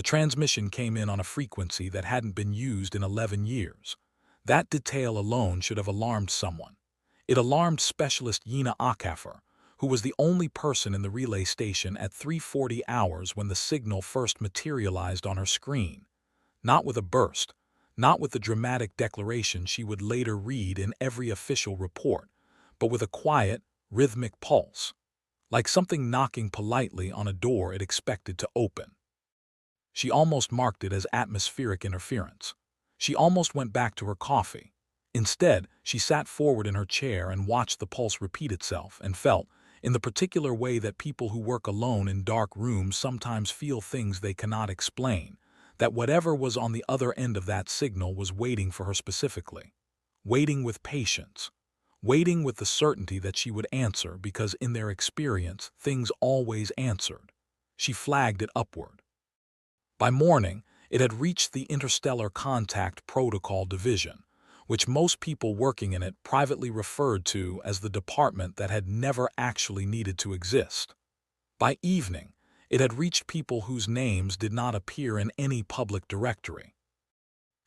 The transmission came in on a frequency that hadn't been used in 11 years. That detail alone should have alarmed someone. It alarmed Specialist Yina Akafer, who was the only person in the relay station at 3:40 hours when the signal first materialized on her screen. Not with a burst, not with the dramatic declaration she would later read in every official report, but with a quiet, rhythmic pulse, like something knocking politely on a door it expected to open. She almost marked it as atmospheric interference. She almost went back to her coffee. Instead, she sat forward in her chair and watched the pulse repeat itself and felt, in the particular way that people who work alone in dark rooms sometimes feel things they cannot explain, that whatever was on the other end of that signal was waiting for her specifically. Waiting with patience. Waiting with the certainty that she would answer because in their experience, things always answered. She flagged it upward. By morning, it had reached the Interstellar Contact Protocol Division, which most people working in it privately referred to as the department that had never actually needed to exist. By evening, it had reached people whose names did not appear in any public directory.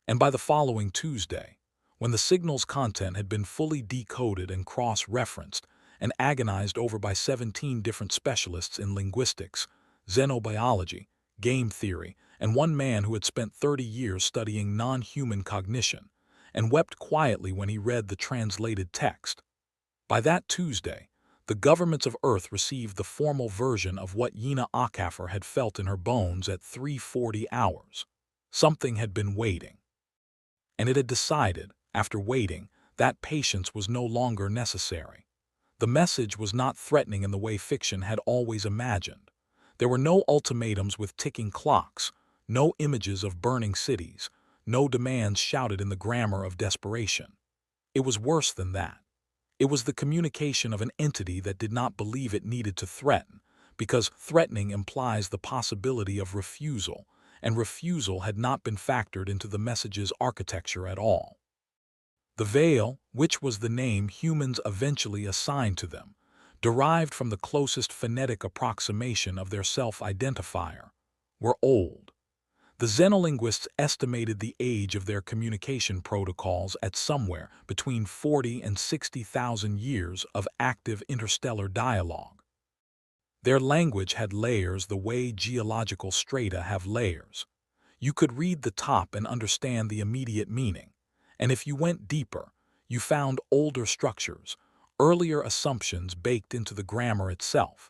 And by the following Tuesday, when the signal's content had been fully decoded and cross-referenced and agonized over by 17 different specialists in linguistics, xenobiology, game theory, and one man who had spent 30 years studying non-human cognition, and wept quietly when he read the translated text. By that Tuesday, the governments of Earth received the formal version of what Yina Akafer had felt in her bones at 3:40 hours. Something had been waiting. And it had decided, after waiting, that patience was no longer necessary. The message was not threatening in the way fiction had always imagined. There were no ultimatums with ticking clocks, no images of burning cities, no demands shouted in the grammar of desperation. It was worse than that. It was the communication of an entity that did not believe it needed to threaten, because threatening implies the possibility of refusal, and refusal had not been factored into the message's architecture at all. The veil, which was the name humans eventually assigned to them, derived from the closest phonetic approximation of their self-identifier, were old. The xenolinguists estimated the age of their communication protocols at somewhere between 40 and 60,000 years of active interstellar dialogue. Their language had layers the way geological strata have layers. You could read the top and understand the immediate meaning, and if you went deeper, you found older structures, earlier assumptions baked into the grammar itself,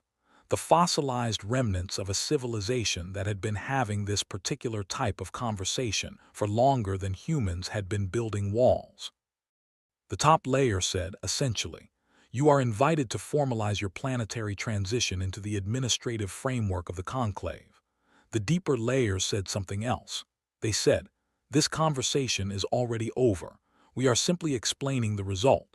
the fossilized remnants of a civilization that had been having this particular type of conversation for longer than humans had been building walls. The top layer said, essentially, you are invited to formalize your planetary transition into the administrative framework of the conclave. The deeper layers said something else. They said, this conversation is already over. We are simply explaining the result.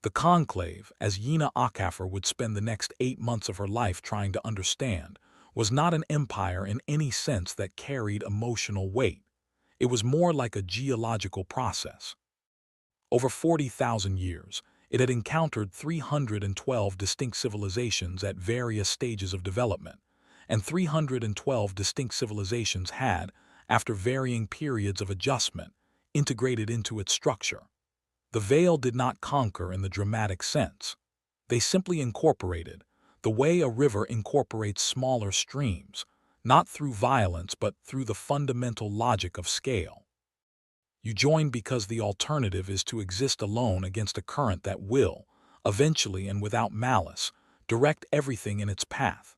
The conclave, as Yina Akafer would spend the next 8 months of her life trying to understand, was not an empire in any sense that carried emotional weight. It was more like a geological process. Over 40,000 years, it had encountered 312 distinct civilizations at various stages of development, and 312 distinct civilizations had, after varying periods of adjustment, integrated into its structure. The veil did not conquer in the dramatic sense. They simply incorporated, the way a river incorporates smaller streams, not through violence but through the fundamental logic of scale. You join because the alternative is to exist alone against a current that will, eventually and without malice, direct everything in its path.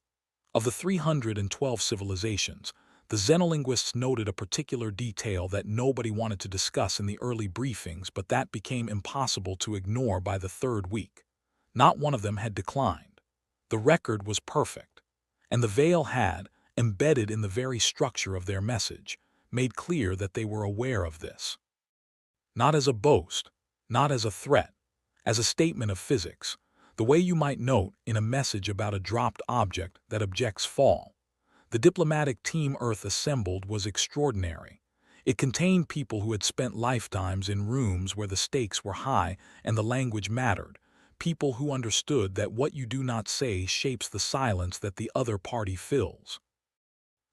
Of the 312 civilizations, the xenolinguists noted a particular detail that nobody wanted to discuss in the early briefings, but that became impossible to ignore by the third week. Not one of them had declined. The record was perfect, and the veil had, embedded in the very structure of their message, made clear that they were aware of this. Not as a boast, not as a threat, as a statement of physics, the way you might note in a message about a dropped object that objects fall. The diplomatic team Earth assembled was extraordinary. It contained people who had spent lifetimes in rooms where the stakes were high and the language mattered, people who understood that what you do not say shapes the silence that the other party fills.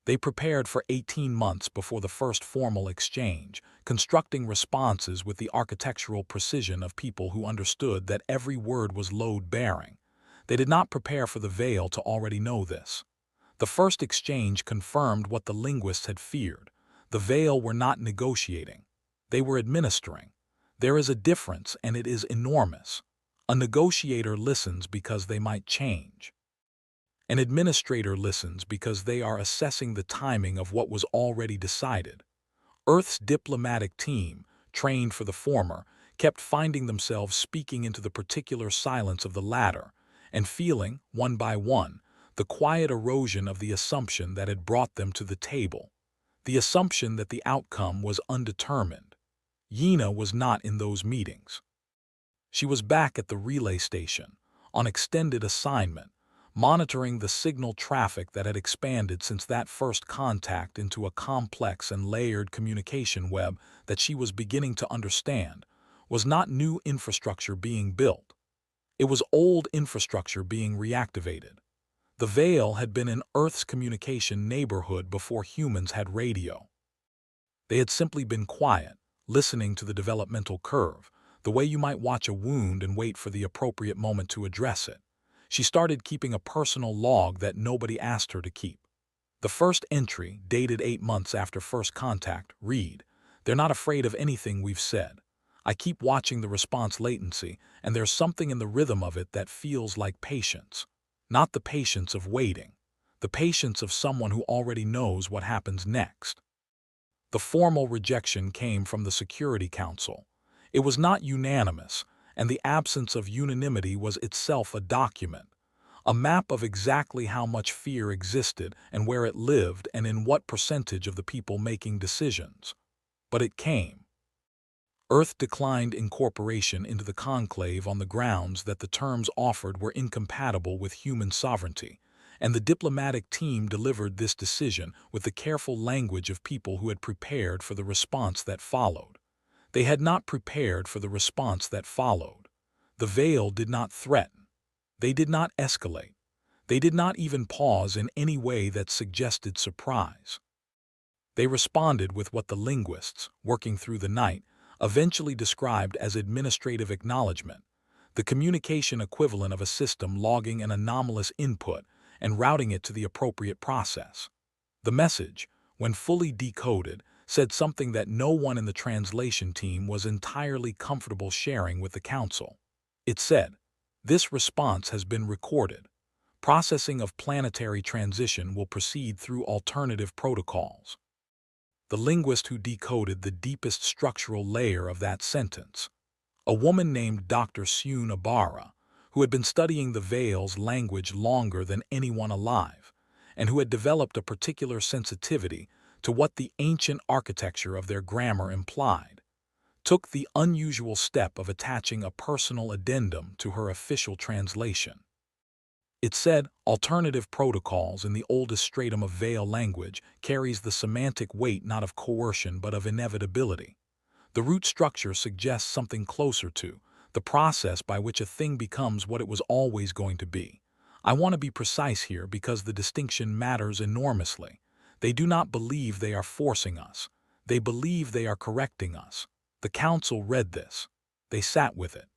They prepared for 18 months before the first formal exchange, constructing responses with the architectural precision of people who understood that every word was load-bearing. They did not prepare for the veil to already know this. The first exchange confirmed what the linguists had feared. The veil were not negotiating. They were administering. There is a difference, and it is enormous. A negotiator listens because they might change. An administrator listens because they are assessing the timing of what was already decided. Earth's diplomatic team, trained for the former, kept finding themselves speaking into the particular silence of the latter, and feeling, one by one, the quiet erosion of the assumption that had brought them to the table, the assumption that the outcome was undetermined. Yina was not in those meetings. She was back at the relay station, on extended assignment, monitoring the signal traffic that had expanded since that first contact into a complex and layered communication web that she was beginning to understand was not new infrastructure being built. It was old infrastructure being reactivated. The veil had been in Earth's communication neighborhood before humans had radio. They had simply been quiet, listening to the developmental curve, the way you might watch a wound and wait for the appropriate moment to address it. She started keeping a personal log that nobody asked her to keep. The first entry, dated 8 months after first contact, read, "They're not afraid of anything we've said. I keep watching the response latency, and there's something in the rhythm of it that feels like patience. Not the patience of waiting, the patience of someone who already knows what happens next." The formal rejection came from the Security Council. It was not unanimous, and the absence of unanimity was itself a document, a map of exactly how much fear existed and where it lived and in what percentage of the people making decisions. But it came. Earth declined incorporation into the conclave on the grounds that the terms offered were incompatible with human sovereignty, and the diplomatic team delivered this decision with the careful language of people who had prepared for the response that followed. They had not prepared for the response that followed. The veil did not threaten. They did not escalate. They did not even pause in any way that suggested surprise. They responded with what the linguists, working through the night, eventually described as administrative acknowledgement, the communication equivalent of a system logging an anomalous input and routing it to the appropriate process. The message, when fully decoded, said something that no one in the translation team was entirely comfortable sharing with the council. It said, "This response has been recorded. Processing of planetary transition will proceed through alternative protocols." The linguist who decoded the deepest structural layer of that sentence, a woman named Dr. Sune Abara, who had been studying the Veil's language longer than anyone alive, and who had developed a particular sensitivity to what the ancient architecture of their grammar implied, took the unusual step of attaching a personal addendum to her official translation. It said, "Alternative protocols in the oldest stratum of Veil language carries the semantic weight not of coercion but of inevitability. The root structure suggests something closer to the process by which a thing becomes what it was always going to be. I want to be precise here because the distinction matters enormously. They do not believe they are forcing us. They believe they are correcting us." The council read this. They sat with it.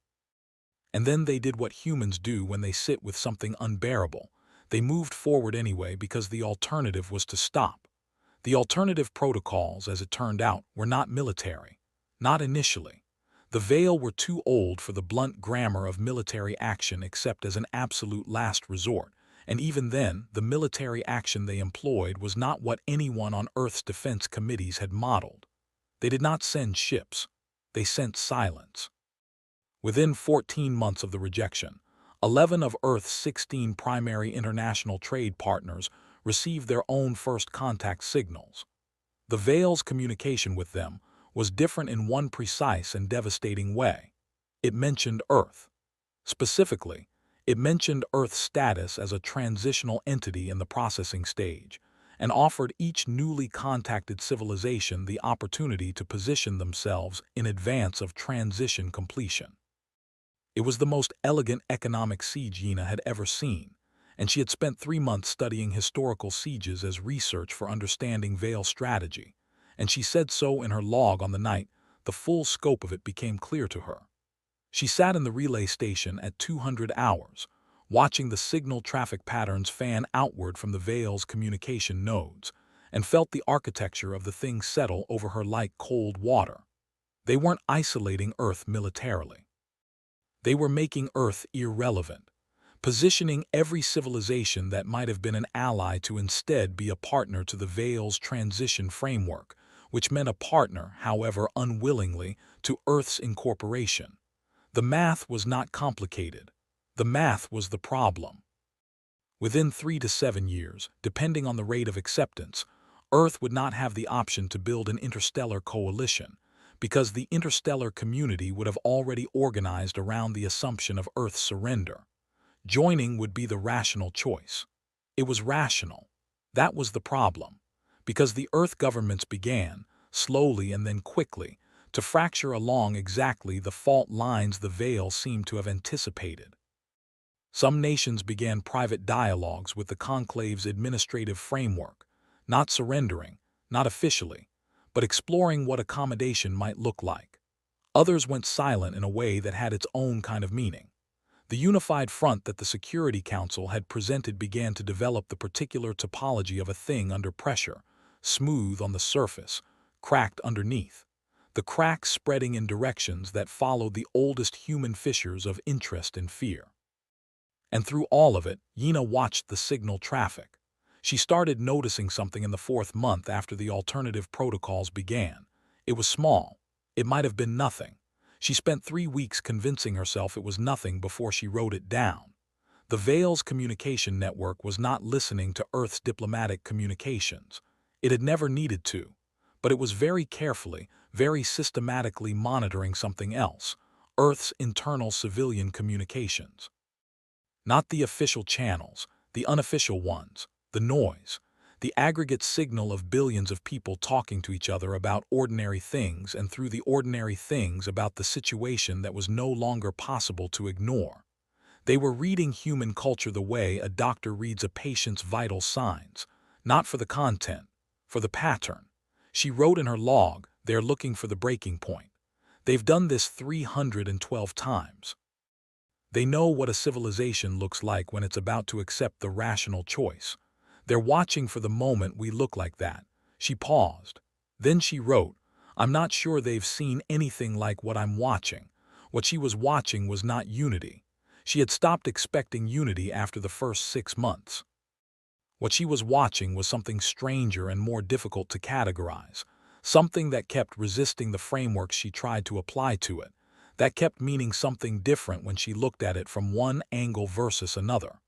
And then they did what humans do when they sit with something unbearable. They moved forward anyway because the alternative was to stop. The alternative protocols, as it turned out, were not military. Not initially. The Veil were too old for the blunt grammar of military action except as an absolute last resort, and even then, the military action they employed was not what anyone on Earth's defense committees had modeled. They did not send ships. They sent silence. Within 14 months of the rejection, 11 of Earth's 16 primary international trade partners received their own first contact signals. The Veil's communication with them was different in one precise and devastating way. It mentioned Earth. Specifically, it mentioned Earth's status as a transitional entity in the processing stage, and offered each newly contacted civilization the opportunity to position themselves in advance of transition completion. It was the most elegant economic siege Yina had ever seen, and she had spent 3 months studying historical sieges as research for understanding Vale strategy, and she said so in her log on the night the full scope of it became clear to her. She sat in the relay station at 200 hours, watching the signal traffic patterns fan outward from the Vale's communication nodes, and felt the architecture of the thing settle over her like cold water. They weren't isolating Earth militarily. They were making Earth irrelevant, positioning every civilization that might have been an ally to instead be a partner to the Vale's transition framework, which meant a partner, however unwillingly, to Earth's incorporation. The math was not complicated. The math was the problem. Within 3 to 7 years, depending on the rate of acceptance, Earth would not have the option to build an interstellar coalition, because the interstellar community would have already organized around the assumption of Earth's surrender. Joining would be the rational choice. It was rational. That was the problem, because the Earth governments began, slowly and then quickly, to fracture along exactly the fault lines the Vale seemed to have anticipated. Some nations began private dialogues with the Conclave's administrative framework, not surrendering, not officially, but exploring what accommodation might look like. Others went silent in a way that had its own kind of meaning. The unified front that the Security Council had presented began to develop the particular topology of a thing under pressure, smooth on the surface, cracked underneath, the cracks spreading in directions that followed the oldest human fissures of interest and fear. And through all of it, Yina watched the signal traffic. She started noticing something in the 4th month after the alternative protocols began. It was small. It might have been nothing. She spent 3 weeks convincing herself it was nothing before she wrote it down. The Vale's communication network was not listening to Earth's diplomatic communications. It had never needed to, but it was very carefully, very systematically monitoring something else, Earth's internal civilian communications. Not the official channels, the unofficial ones, the noise, the aggregate signal of billions of people talking to each other about ordinary things and through the ordinary things about the situation that was no longer possible to ignore. They were reading human culture the way a doctor reads a patient's vital signs, not for the content, for the pattern. She wrote in her log, "They're looking for the breaking point. They've done this 312 times. They know what a civilization looks like when it's about to accept the rational choice. They're watching for the moment we look like that." She paused. Then she wrote, "I'm not sure they've seen anything like what I'm watching." What she was watching was not unity. She had stopped expecting unity after the first 6 months. What she was watching was something stranger and more difficult to categorize, something that kept resisting the frameworks she tried to apply to it, that kept meaning something different when she looked at it from one angle versus another.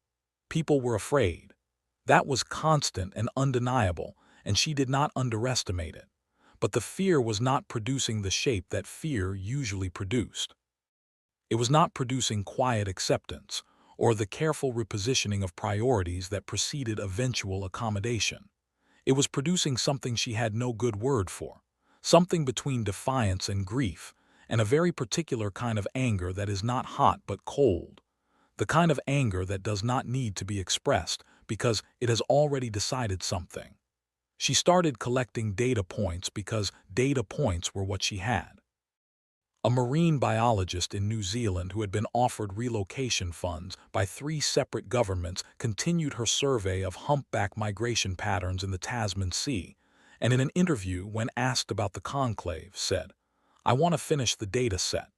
People were afraid. That was constant and undeniable, and she did not underestimate it. But the fear was not producing the shape that fear usually produced. It was not producing quiet acceptance, or the careful repositioning of priorities that preceded eventual accommodation. It was producing something she had no good word for, something between defiance and grief, and a very particular kind of anger that is not hot but cold, the kind of anger that does not need to be expressed because it has already decided something. She started collecting data points because data points were what she had. A marine biologist in New Zealand who had been offered relocation funds by 3 separate governments continued her survey of humpback migration patterns in the Tasman Sea, and in an interview when asked about the conclave said, "I want to finish the data set.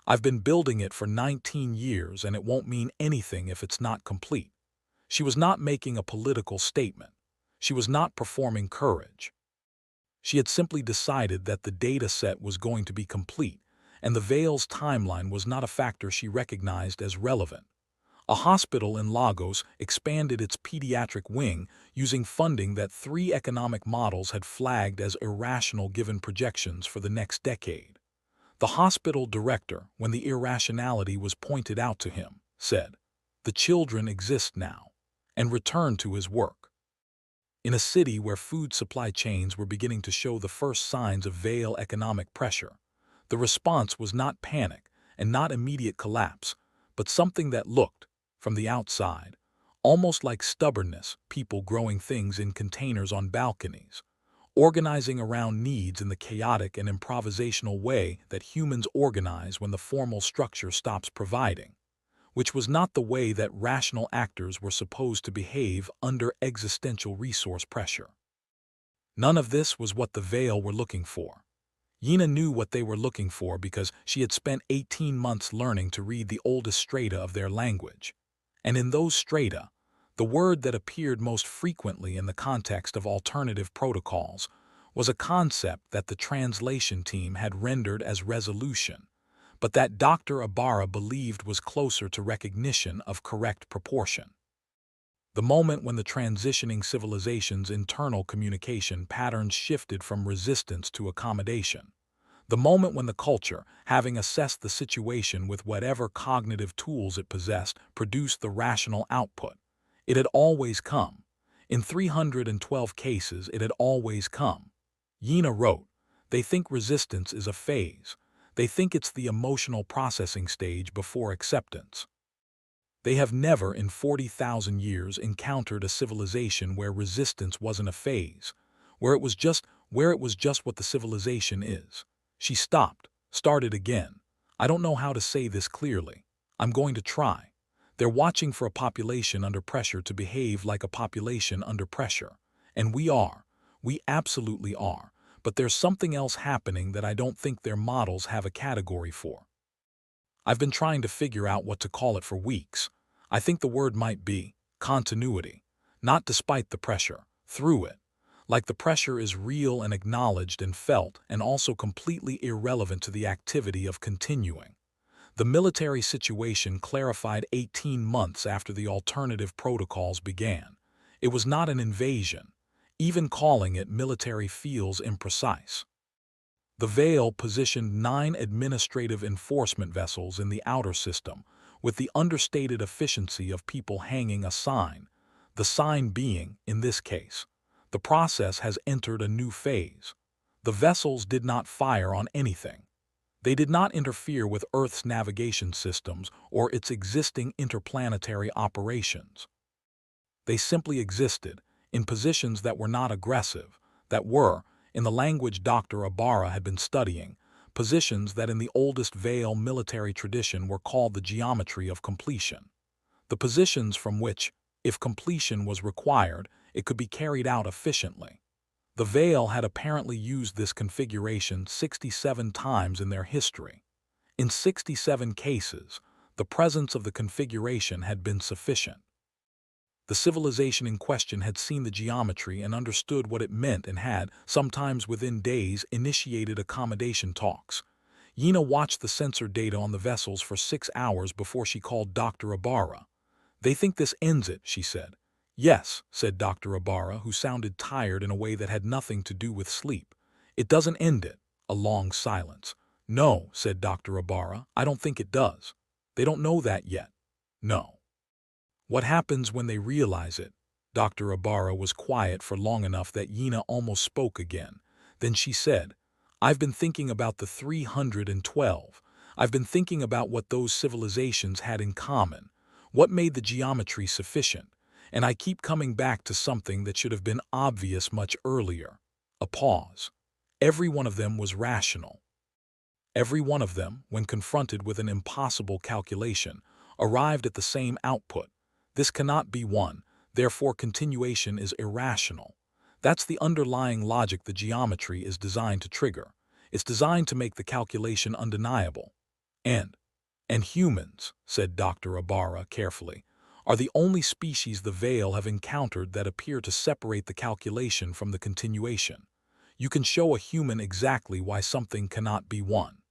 I've been building it for 19 years and it won't mean anything if it's not complete." She was not making a political statement. She was not performing courage. She had simply decided that the data set was going to be complete, and the Vale's timeline was not a factor she recognized as relevant. A hospital in Lagos expanded its pediatric wing using funding that 3 economic models had flagged as irrational given projections for the next decade. The hospital director, when the irrationality was pointed out to him, said, "The children exist now," and returned to his work. In a city where food supply chains were beginning to show the first signs of Vale economic pressure, the response was not panic and not immediate collapse, but something that looked, from the outside, Almost like stubbornness, people growing things in containers on balconies, organizing around needs in the chaotic and improvisational way that humans organize when the formal structure stops providing, which was not the way that rational actors were supposed to behave under existential resource pressure. None of this was what the Veil were looking for. Yina knew what they were looking for because she had spent 18 months learning to read the oldest strata of their language. And in those strata, the word that appeared most frequently in the context of alternative protocols was a concept that the translation team had rendered as resolution, but that Dr. Ibarra believed was closer to recognition of correct proportion. The moment when the transitioning civilization's internal communication patterns shifted from resistance to accommodation. The moment when the culture, having assessed the situation with whatever cognitive tools it possessed, produced the rational output. It had always come. In 312 cases, it had always come. Yina wrote, "They think resistance is a phase. They think it's the emotional processing stage before acceptance. They have never in 40,000 years encountered a civilization where resistance wasn't a phase, where it was just what the civilization is." She stopped, started again. "I don't know how to say this clearly. I'm going to try. They're watching for a population under pressure to behave like a population under pressure. And we are. We absolutely are. But there's something else happening that I don't think their models have a category for. I've been trying to figure out what to call it for weeks. I think the word might be continuity. Not despite the pressure, through it. Like the pressure is real and acknowledged and felt and also completely irrelevant to the activity of continuing. The military situation clarified 18 months after the alternative protocols began. It was not an invasion. Even calling it military feels imprecise. The Veil positioned 9 administrative enforcement vessels in the outer system, with the understated efficiency of people hanging a sign, the sign being, in this case, the process has entered a new phase. The vessels did not fire on anything. They did not interfere with Earth's navigation systems or its existing interplanetary operations. They simply existed, in positions that were not aggressive, that were, in the language Dr. Ibarra had been studying, positions that in the oldest Veil military tradition were called the geometry of completion. The positions from which, if completion was required, it could be carried out efficiently. The Veil had apparently used this configuration 67 times in their history. In 67 cases, the presence of the configuration had been sufficient. The civilization in question had seen the geometry and understood what it meant and had, sometimes within days, initiated accommodation talks. Yina watched the sensor data on the vessels for 6 hours before she called Dr. Ibarra. "They think this ends it," she said. "Yes," said Dr. Ibarra, who sounded tired in a way that had nothing to do with sleep. "It doesn't end it." A long silence. "No," said Dr. Ibarra, "I don't think it does. They don't know that yet. No." "What happens when they realize it?" Dr. Ibarra was quiet for long enough that Yina almost spoke again. Then she said, "I've been thinking about the 312. I've been thinking about what those civilizations had in common, what made the geometry sufficient, and I keep coming back to something that should have been obvious much earlier." A pause. "Every one of them was rational. Every one of them, when confronted with an impossible calculation, arrived at the same output. This cannot be one, therefore continuation is irrational. That's the underlying logic the geometry is designed to trigger. It's designed to make the calculation undeniable. And humans," said Dr. Ibarra carefully, "are the only species the Veil have encountered that appear to separate the calculation from the continuation. You can show a human exactly why something cannot be one.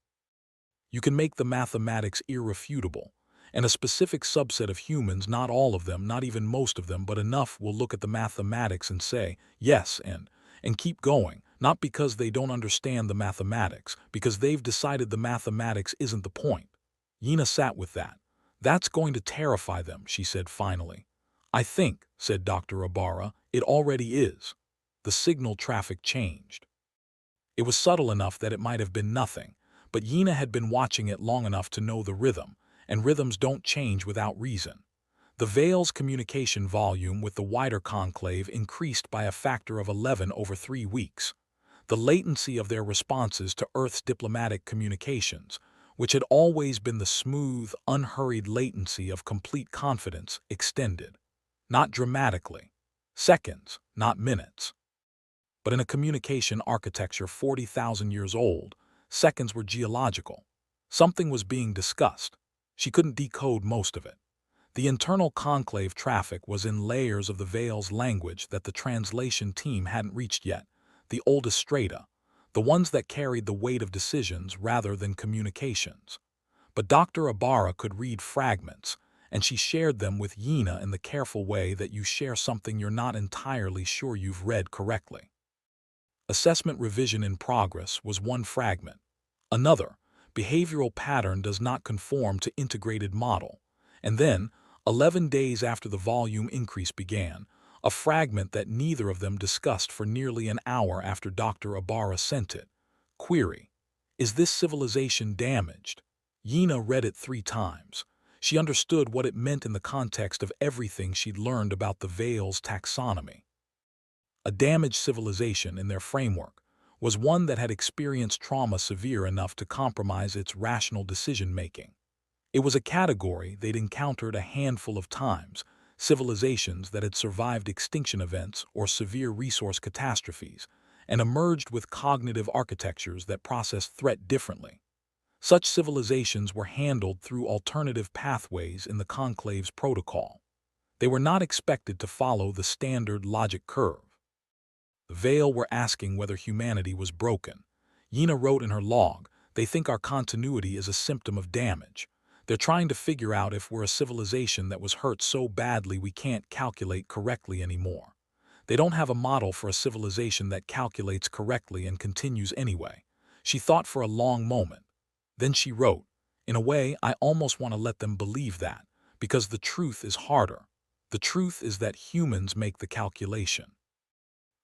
You can make the mathematics irrefutable, and a specific subset of humans, not all of them, not even most of them, but enough, will look at the mathematics and say, yes, and keep going, not because they don't understand the mathematics, because they've decided the mathematics isn't the point." Yina sat with that. "That's going to terrify them," she said finally. "I think," said Dr. Ibarra, "it already is." The signal traffic changed. It was subtle enough that it might have been nothing, but Yina had been watching it long enough to know the rhythm, and rhythms don't change without reason. The Veil's communication volume with the wider conclave increased by a factor of 11 over 3 weeks. The latency of their responses to Earth's diplomatic communications, which had always been the smooth, unhurried latency of complete confidence, extended. Not dramatically. Seconds, not minutes. But in a communication architecture 40,000 years old, seconds were geological. Something was being discussed. She couldn't decode most of it. The internal conclave traffic was in layers of the Veil's language that the translation team hadn't reached yet, the oldest strata, the ones that carried the weight of decisions rather than communications. But Dr. Ibarra could read fragments, and she shared them with Yina in the careful way that you share something you're not entirely sure you've read correctly. Assessment revision in progress was one fragment. Another, behavioral pattern does not conform to integrated model. And then, 11 days after the volume increase began, a fragment that neither of them discussed for nearly an hour after Dr. Ibarra sent it. Query: is this civilization damaged? Yina read it 3 times. She understood what it meant in the context of everything she'd learned about the Veil's taxonomy. A damaged civilization in their framework was one that had experienced trauma severe enough to compromise its rational decision-making. It was a category they'd encountered a handful of times, civilizations that had survived extinction events or severe resource catastrophes, and emerged with cognitive architectures that processed threat differently. Such civilizations were handled through alternative pathways in the Conclave's protocol. They were not expected to follow the standard logic curve. The Veil were asking whether humanity was broken. Yina wrote in her log, "They think our continuity is a symptom of damage. They're trying to figure out if we're a civilization that was hurt so badly we can't calculate correctly anymore. They don't have a model for a civilization that calculates correctly and continues anyway." She thought for a long moment. Then she wrote, "In a way, I almost want to let them believe that, because the truth is harder. The truth is that humans make the calculation.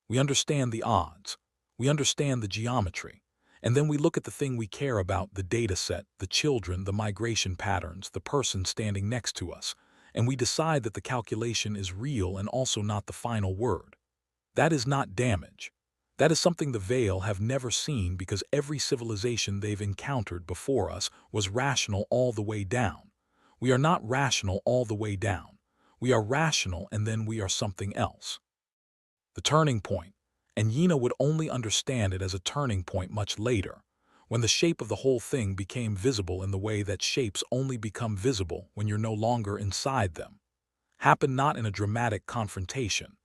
We understand the odds. We understand the geometry. And then we look at the thing we care about, the data set, the children, the migration patterns, the person standing next to us, and we decide that the calculation is real and also not the final word. That is not damage. That is something the Veil have never seen because every civilization they've encountered before us was rational all the way down. We are not rational all the way down. We are rational and then we are something else." The turning point, and Yina would only understand it as a turning point much later, when the shape of the whole thing became visible in the way that shapes only become visible when you're no longer inside them. Happened not in a dramatic confrontation,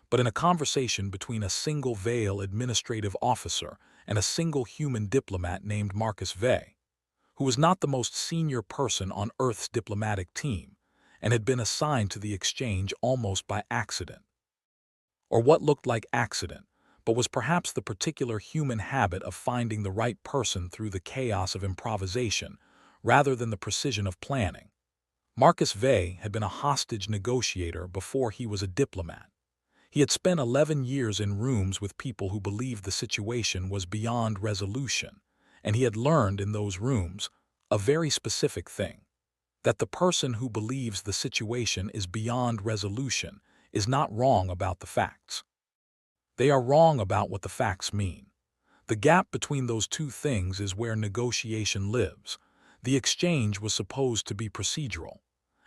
but in a conversation between a single Veil administrative officer and a single human diplomat named Marcus Vey, who was not the most senior person on Earth's diplomatic team and had been assigned to the exchange almost by accident. Or what looked like accident, but was perhaps the particular human habit of finding the right person through the chaos of improvisation rather than the precision of planning. Marcus Vey had been a hostage negotiator before he was a diplomat. He had spent 11 years in rooms with people who believed the situation was beyond resolution, and he had learned in those rooms a very specific thing: that the person who believes the situation is beyond resolution is not wrong about the facts. They are wrong about what the facts mean. The gap between those two things is where negotiation lives. The exchange was supposed to be procedural.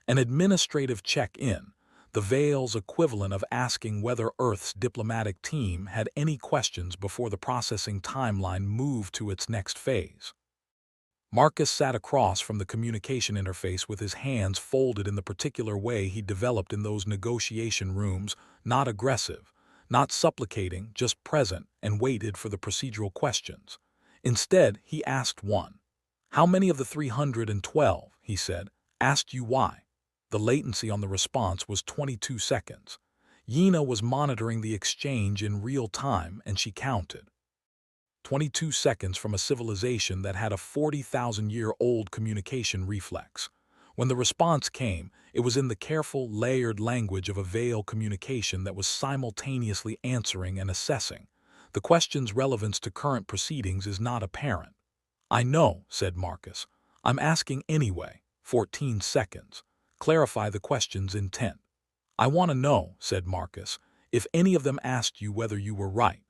An administrative check-in, the Veil's equivalent of asking whether Earth's diplomatic team had any questions before the processing timeline moved to its next phase. Marcus sat across from the communication interface with his hands folded in the particular way he developed in those negotiation rooms, not aggressive, not supplicating, just present, and waited for the procedural questions. Instead, he asked one. "How many of the 312, he said, asked you why?" The latency on the response was 22 seconds. Yina was monitoring the exchange in real time, and she counted. 22 seconds from a civilization that had a 40,000-year-old communication reflex. When the response came, it was in the careful, layered language of a Veil communication that was simultaneously answering and assessing. The question's relevance to current proceedings is not apparent. "I know," said Marcus. "I'm asking anyway." 14 seconds. clarify the question's intent. "I want to know," said Marcus, "if any of them asked you whether you were right."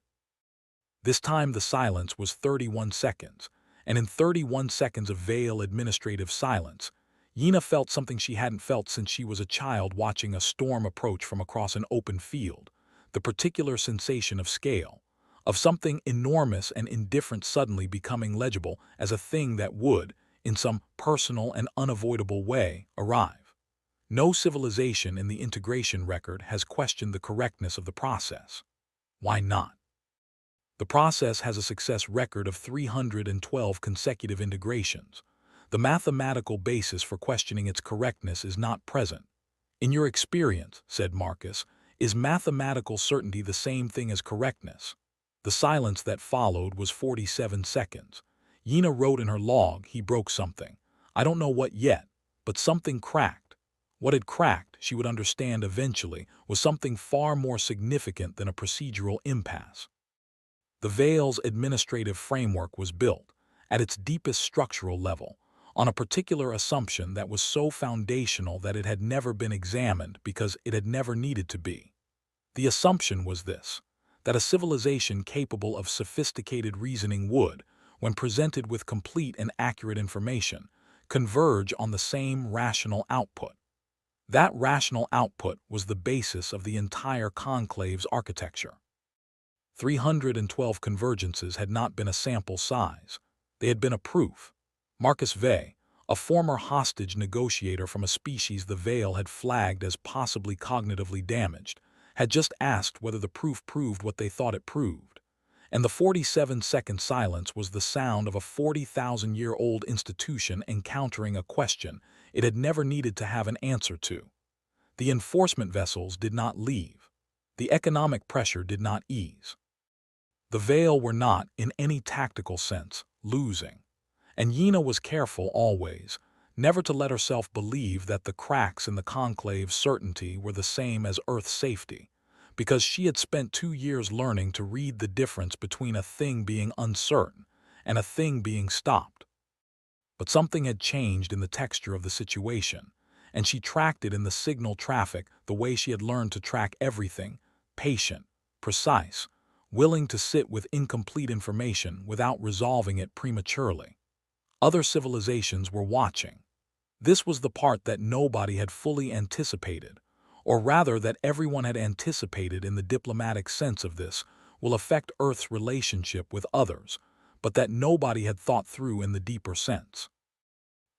This time the silence was 31 seconds, and in 31 seconds of veil administrative silence, Yina felt something she hadn't felt since she was a child watching a storm approach from across an open field, the particular sensation of scale, of something enormous and indifferent suddenly becoming legible as a thing that would, in some personal and unavoidable way, arrive. No civilization in the integration record has questioned the correctness of the process. Why not? The process has a success record of 312 consecutive integrations. The mathematical basis for questioning its correctness is not present. "In your experience," said Marcus, "is mathematical certainty the same thing as correctness?" The silence that followed was 47 seconds. Yina wrote in her log, "He broke something. I don't know what yet, but something cracked." What had cracked, she would understand eventually, was something far more significant than a procedural impasse. The Veil's administrative framework was built, at its deepest structural level, on a particular assumption that was so foundational that it had never been examined because it had never needed to be. The assumption was this: that a civilization capable of sophisticated reasoning would, when presented with complete and accurate information, converge on the same rational output. That rational output was the basis of the entire conclave's architecture. 312 convergences had not been a sample size. They had been a proof. Marcus Vey, a former hostage negotiator from a species the Veil had flagged as possibly cognitively damaged, had just asked whether the proof proved what they thought it proved. And the 47-second silence was the sound of a 40,000-year-old institution encountering a question it had never needed to have an answer to. The enforcement vessels did not leave. The economic pressure did not ease. The Veil were not, in any tactical sense, losing. And Yina was careful always, never to let herself believe that the cracks in the conclave's certainty were the same as Earth's safety, because she had spent 2 years learning to read the difference between a thing being uncertain and a thing being stopped. But something had changed in the texture of the situation, and she tracked it in the signal traffic the way she had learned to track everything: patient, precise, willing to sit with incomplete information without resolving it prematurely. Other civilizations were watching. This was the part that nobody had fully anticipated, or rather that everyone had anticipated in the diplomatic sense of this will affect Earth's relationship with others, but that nobody had thought through in the deeper sense.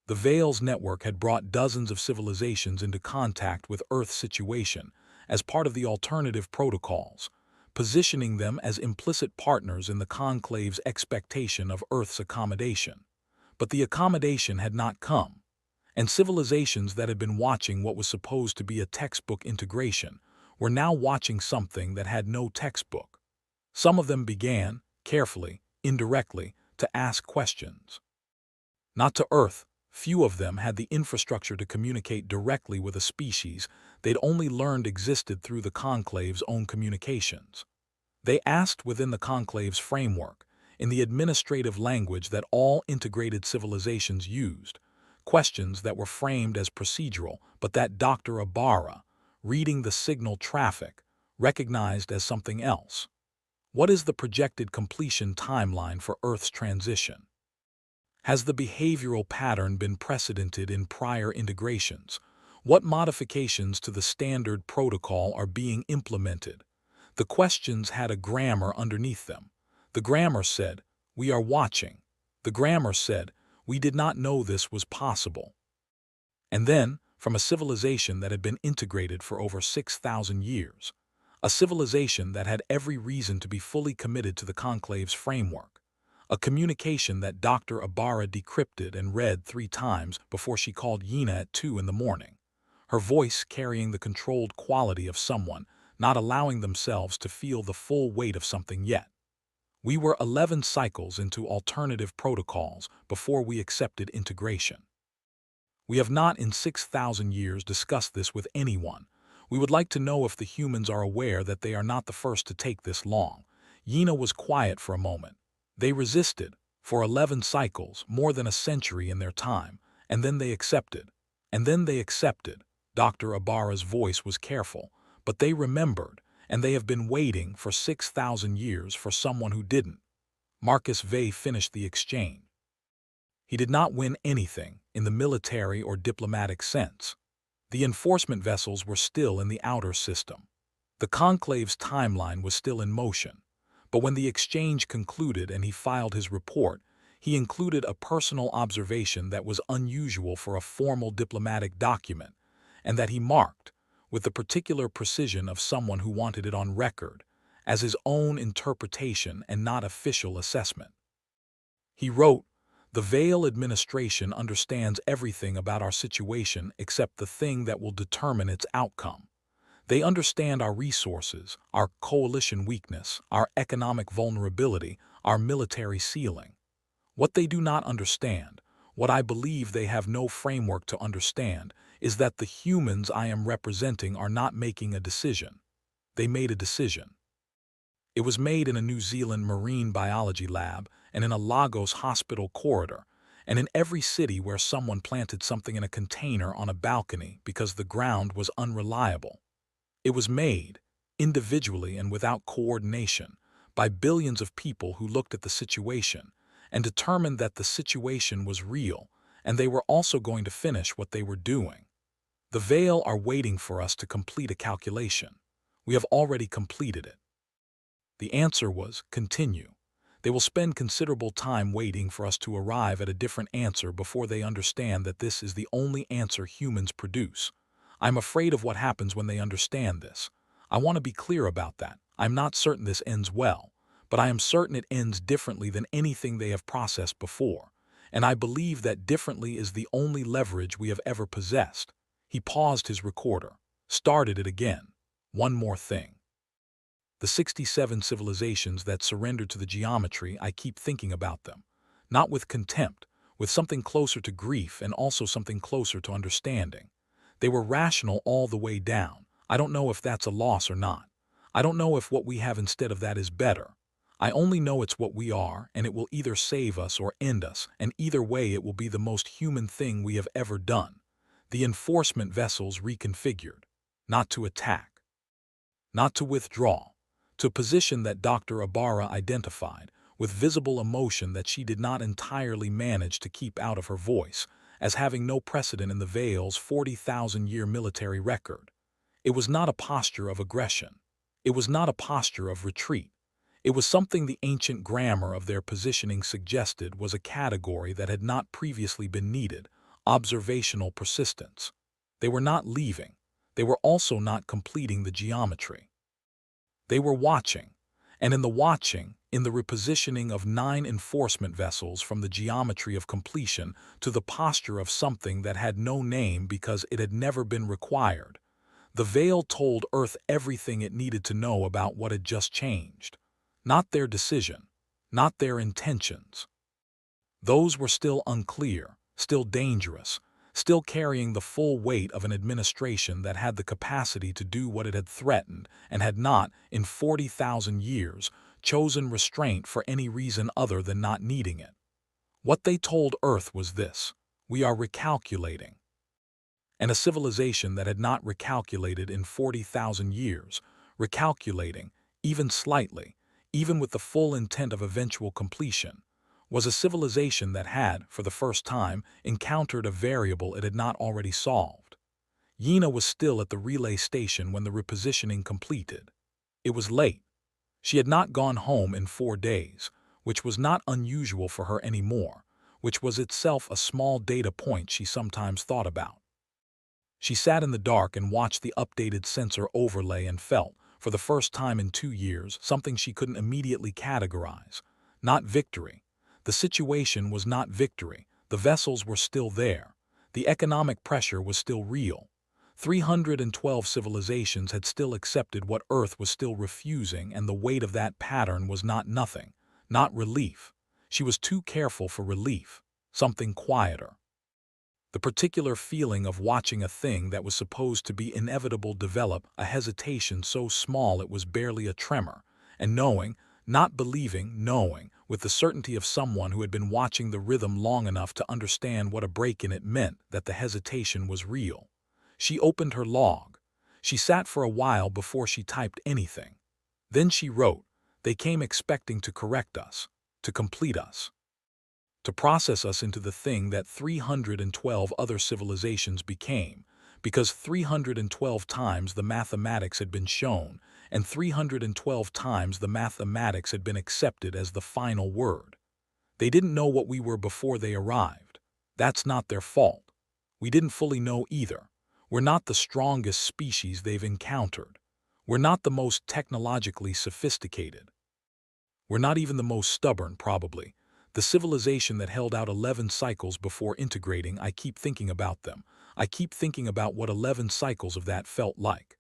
The Veil's network had brought dozens of civilizations into contact with Earth's situation as part of the alternative protocols, positioning them as implicit partners in the conclave's expectation of Earth's accommodation. But the accommodation had not come, and civilizations that had been watching what was supposed to be a textbook integration were now watching something that had no textbook. Some of them began, carefully, indirectly, to ask questions. Not to Earth. Few of them had the infrastructure to communicate directly with a species they'd only learned existed through the conclave's own communications. They asked within the conclave's framework, in the administrative language that all integrated civilizations used, questions that were framed as procedural but that Dr. Ibarra, reading the signal traffic, recognized as something else. What is the projected completion timeline for Earth's transition? Has the behavioral pattern been precedented in prior integrations? What modifications to the standard protocol are being implemented? The questions had a grammar underneath them. The grammar said, "We are watching." The grammar said, "We did not know this was possible." And then, from a civilization that had been integrated for over 6,000 years, a civilization that had every reason to be fully committed to the conclave's framework, a communication that Dr. Ibarra decrypted and read 3 times before she called Yina at 2 in the morning, her voice carrying the controlled quality of someone not allowing themselves to feel the full weight of something yet. We were 11 cycles into alternative protocols before we accepted integration. We have not in 6,000 years discussed this with anyone. We would like to know if the humans are aware that they are not the first to take this long. Yina was quiet for a moment. They resisted, for 11 cycles, more than a century in their time, and then they accepted. And then they accepted. Dr. Ibarra's voice was careful, but they remembered, and they have been waiting for 6,000 years for someone who didn't. Marcus Vey finished the exchange. He did not win anything in the military or diplomatic sense. The enforcement vessels were still in the outer system. The conclave's timeline was still in motion. But when the exchange concluded and he filed his report, he included a personal observation that was unusual for a formal diplomatic document, and that he marked, with the particular precision of someone who wanted it on record, as his own interpretation and not official assessment. He wrote, "The Vale administration understands everything about our situation except the thing that will determine its outcome. They understand our resources, our coalition weakness, our economic vulnerability, our military ceiling. What they do not understand, what I believe they have no framework to understand, is that the humans I am representing are not making a decision. They made a decision. It was made in a New Zealand marine biology lab and in a Lagos hospital corridor, and in every city where someone planted something in a container on a balcony because the ground was unreliable. It was made, individually and without coordination, by billions of people who looked at the situation and determined that the situation was real, and they were also going to finish what they were doing. The Vale are waiting for us to complete a calculation. We have already completed it." The answer was, "Continue." They will spend considerable time waiting for us to arrive at a different answer before they understand that this is the only answer humans produce. I'm afraid of what happens when they understand this. I want to be clear about that. I'm not certain this ends well, but I am certain it ends differently than anything they have processed before, and I believe that differently is the only leverage we have ever possessed. He paused his recorder, started it again. One more thing. The 67 civilizations that surrendered to the geometry, I keep thinking about them. Not with contempt, with something closer to grief and also something closer to understanding. They were rational all the way down. I don't know if that's a loss or not. I don't know if what we have instead of that is better. I only know it's what we are, and it will either save us or end us, and either way it will be the most human thing we have ever done. The enforcement vessels reconfigured. Not to attack. Not to withdraw. To a position that Dr. Ibarra identified, with visible emotion that she did not entirely manage to keep out of her voice, as having no precedent in the Vale's 40,000-year military record. It was not a posture of aggression. It was not a posture of retreat. It was something the ancient grammar of their positioning suggested was a category that had not previously been needed: observational persistence. They were not leaving. They were also not completing the geometry. They were watching, and in the watching, in the repositioning of 9 enforcement vessels from the geometry of completion to the posture of something that had no name because it had never been required, the Vale told Earth everything it needed to know about what had just changed. Not their decision, not their intentions. Those were still unclear, still dangerous, still carrying the full weight of an administration that had the capacity to do what it had threatened and had not, in 40,000 years, chosen restraint for any reason other than not needing it. What they told Earth was this: we are recalculating. And a civilization that had not recalculated in 40,000 years, recalculating, even slightly, even with the full intent of eventual completion, was a civilization that had, for the first time, encountered a variable it had not already solved. Yina was still at the relay station when the repositioning completed. It was late. She had not gone home in 4 days, which was not unusual for her anymore, which was itself a small data point she sometimes thought about. She sat in the dark and watched the updated sensor overlay and felt, for the first time in 2 years, something she couldn't immediately categorize. Not victory. The situation was not victory. The vessels were still there. The economic pressure was still real. 312 civilizations had still accepted what Earth was still refusing, and the weight of that pattern was not nothing, not relief. She was too careful for relief. Something quieter. The particular feeling of watching a thing that was supposed to be inevitable develop a hesitation so small it was barely a tremor, and knowing, not believing, knowing, with the certainty of someone who had been watching the rhythm long enough to understand what a break in it meant, that the hesitation was real. She opened her log. She sat for a while before she typed anything. Then she wrote, "They came expecting to correct us, to complete us, to process us into the thing that 312 other civilizations became, because 312 times the mathematics had been shown, and 312 times the mathematics had been accepted as the final word. They didn't know what we were before they arrived. That's not their fault. We didn't fully know either. We're not the strongest species they've encountered. We're not the most technologically sophisticated. We're not even the most stubborn, probably. The civilization that held out 11 cycles before integrating, I keep thinking about them. I keep thinking about what 11 cycles of that felt like.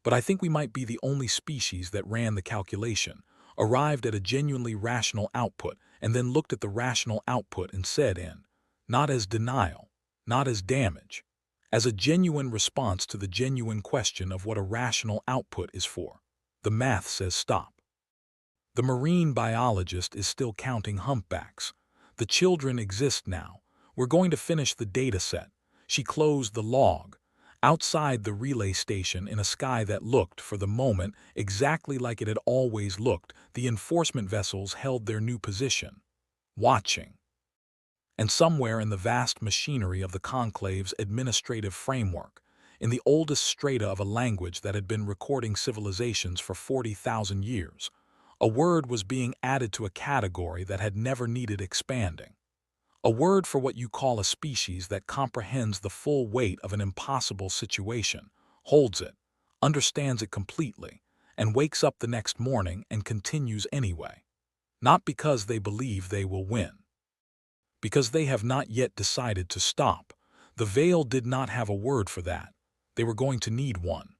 But I think we might be the only species that ran the calculation, arrived at a genuinely rational output, and then looked at the rational output and said not as denial, not as damage, as a genuine response to the genuine question of what a rational output is for. The math says stop. The marine biologist is still counting humpbacks. The children exist now. We're going to finish the data set. She closed the log. Outside the relay station, in a sky that looked, for the moment, exactly like it had always looked, the enforcement vessels held their new position, watching. And somewhere in the vast machinery of the Conclave's administrative framework, in the oldest strata of a language that had been recording civilizations for 40,000 years, a word was being added to a category that had never needed expanding. A word for what you call a species that comprehends the full weight of an impossible situation, holds it, understands it completely, and wakes up the next morning and continues anyway. Not because they believe they will win. Because they have not yet decided to stop. The Veil did not have a word for that. They were going to need one.